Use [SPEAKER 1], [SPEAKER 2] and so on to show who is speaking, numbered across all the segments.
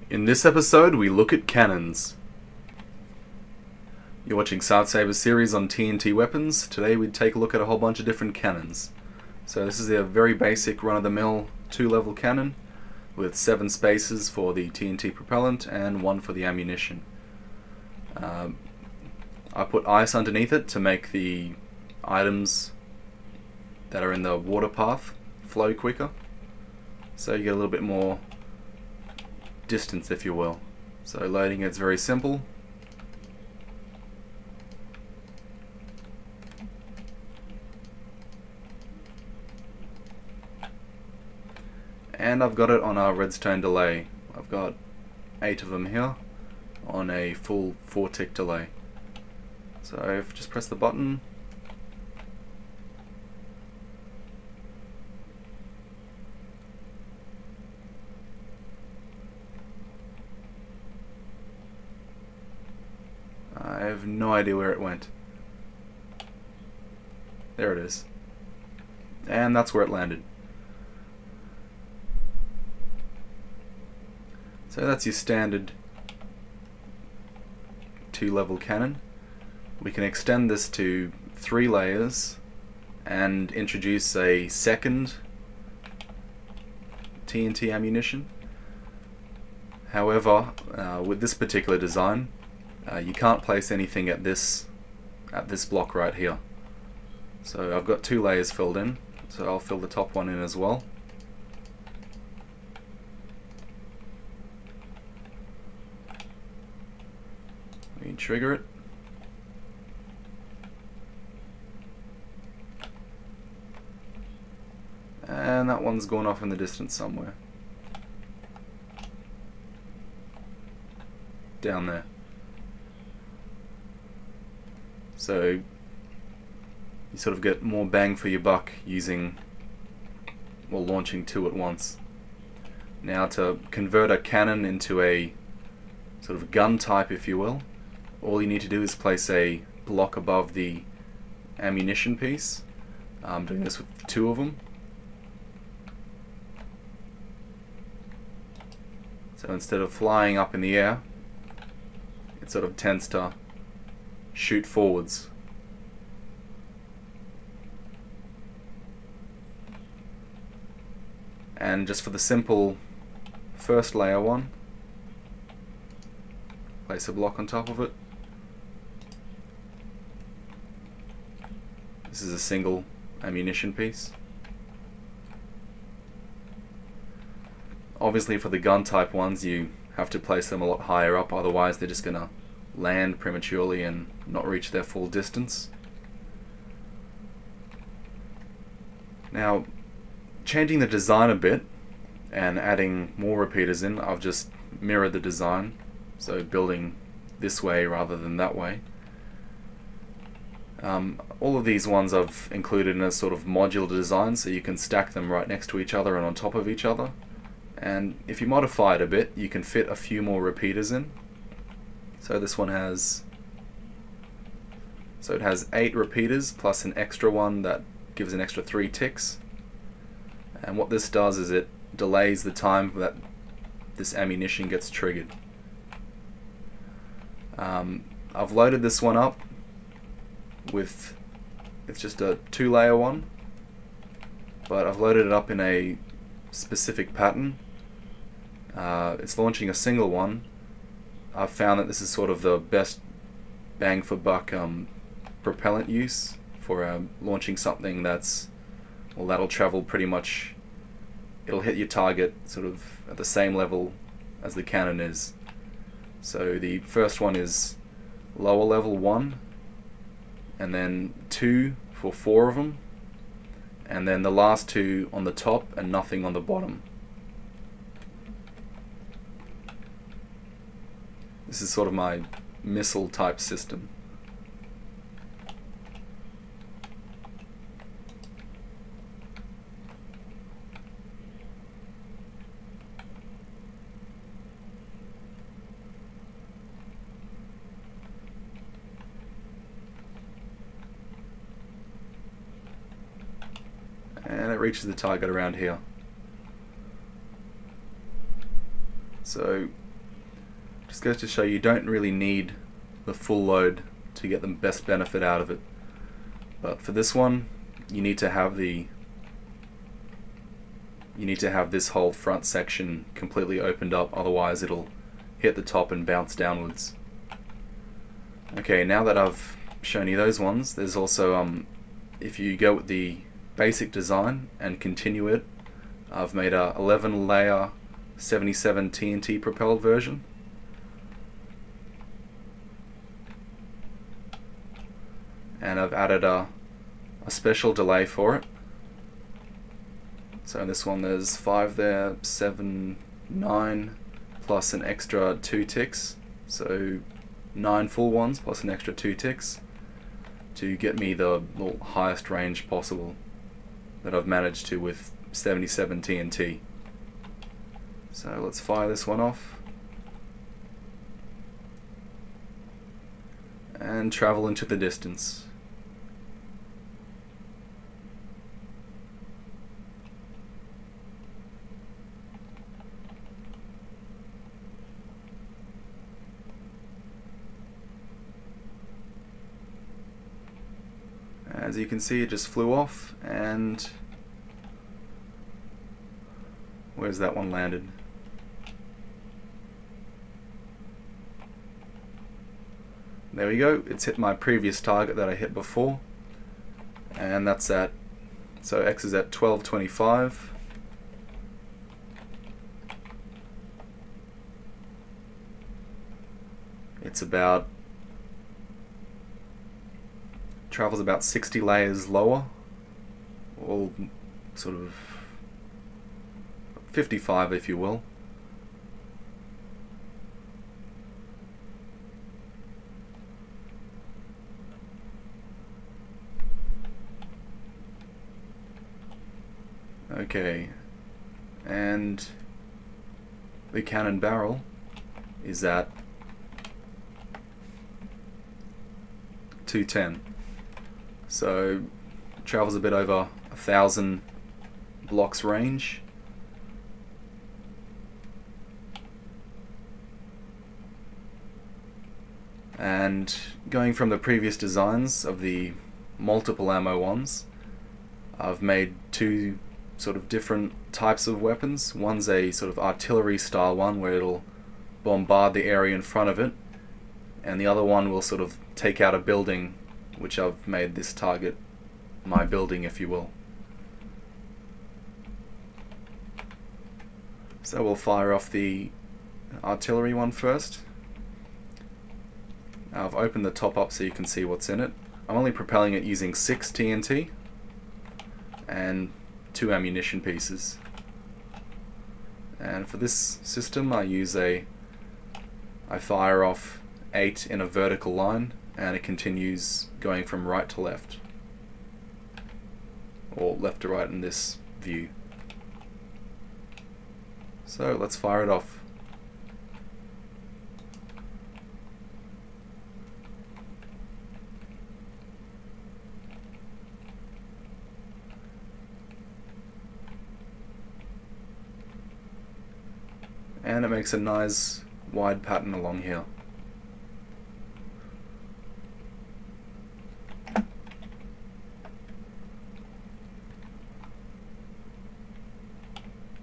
[SPEAKER 1] In this episode, we look at cannons. You're watching Scythesabre series on TNT weapons. Today we take a look at a whole bunch of different cannons. So this is a very basic run-of-the-mill 2-level cannon with 7 spaces for the TNT propellant and 1 for the ammunition. I put ice underneath it to make the items that are in the water path flow quicker, so you get a little bit more distance, if you will. So loading it's very simple. And I've got it on a redstone delay. I've got 8 of them here on a full 4-tick delay. So I've just pressed the button. I have no idea where it went. There it is. And that's where it landed. So that's your standard 2-level cannon. We can extend this to 3 layers and introduce a second TNT ammunition. However, with this particular design, you can't place anything at this block right here. So I've got 2 layers filled in, so I'll fill the top one in as well. We trigger it. And that one's gone off in the distance somewhere. Down there. So you sort of get more bang for your buck using, well, launching 2 at once. Now to convert a cannon into a sort of gun type, if you will, all you need to do is place a block above the ammunition piece. I'm doing this with 2 of them. So instead of flying up in the air, it sort of tends to shoot forwards. And just for the simple first layer one, place a block on top of it. This is a single ammunition piece. Obviously for the gun type ones you have to place them a lot higher up, otherwise they're just gonna land prematurely and not reach their full distance. Now, changing the design a bit and adding more repeaters in, I've just mirrored the design, so building this way rather than that way. All of these ones I've included in a sort of modular design, so you can stack them right next to each other and on top of each other. And if you modify it a bit, you can fit a few more repeaters in. So this one has, it has 8 repeaters plus an extra one that gives an extra 3 ticks. And what this does is it delays the time that this ammunition gets triggered. I've loaded this one up with, it's just a 2-layer one, but I've loaded it up in a specific pattern. It's launching a single one. I've found that this is sort of the best bang for buck propellant use for launching something that's, well, that'll travel pretty much, it'll hit your target sort of at the same level as the cannon is. So the first one is lower level 1, and then 2 for 4 of them, and then the last 2 on the top and nothing on the bottom. This is sort of my missile type system. And it reaches the target around here. So Just goes to show you don't really need the full load to get the best benefit out of it. But for this one, you need to have this whole front section completely opened up, otherwise it'll hit the top and bounce downwards. Okay, now that I've shown you those ones, there's also if you go with the basic design and continue it, I've made a 11 layer 77 TNT propelled version. And I've added a special delay for it. So in this one there's 5 there, 7, 9, plus an extra 2 ticks. So 9 full ones plus an extra 2 ticks to get me the highest range possible that I've managed to with 77 TNT. So let's fire this one off and travel into the distance. As you can see, it just flew off, and where's that one landed? There we go, it's hit my previous target that I hit before, and that's at, so X is at 1225. It's about, travels about 60 layers lower, or sort of 55 if you will. Okay, and the cannon barrel is at 210. So travels a bit over 1,000 blocks range. And going from the previous designs of the multiple ammo ones, I've made 2 sort of different types of weapons. One's a sort of artillery style one where it'll bombard the area in front of it, and the other one will sort of take out a building, which I've made this target my building, if you will. So we'll fire off the artillery one first. Now I've opened the top up so you can see what's in it. I'm only propelling it using 6 TNT and 2 ammunition pieces. And for this system I fire off 8 in a vertical line, and it continues going from right to left, or left to right in this view. So let's fire it off. And it makes a nice wide pattern along here.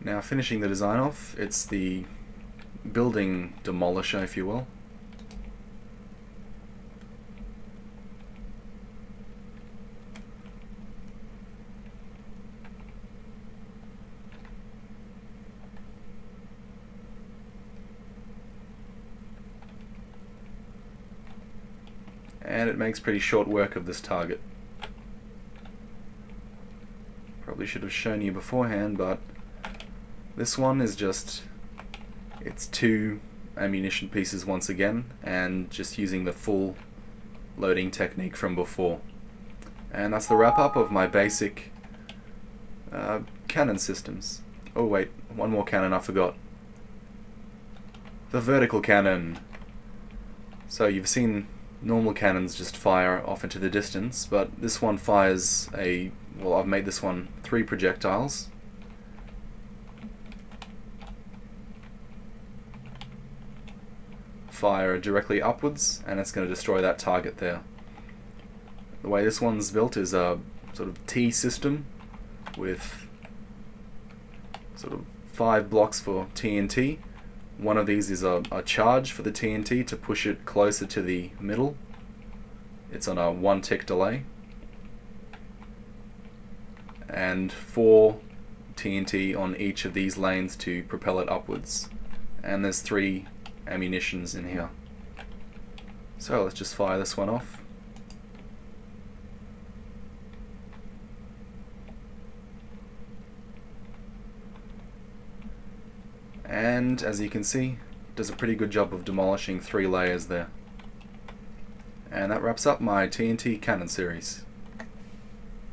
[SPEAKER 1] Now finishing the design off, it's the building demolisher, if you will. And it makes pretty short work of this target. Probably should have shown you beforehand, but this one is just, it's 2 ammunition pieces once again, and just using the full loading technique from before. And that's the wrap up of my basic cannon systems. Oh wait, one more cannon I forgot. The vertical cannon. So you've seen normal cannons just fire off into the distance, but this one fires well, I've made this one 3 projectiles. fire directly upwards, and it's going to destroy that target there. The way this one's built is a sort of T system with sort of 5 blocks for TNT. One of these is a charge for the TNT to push it closer to the middle. It's on a 1 tick delay. And 4 TNT on each of these lanes to propel it upwards. And there's 3 ammunitions in here. So let's just fire this one off. And as you can see, it does a pretty good job of demolishing 3 layers there. And that wraps up my TNT cannon series.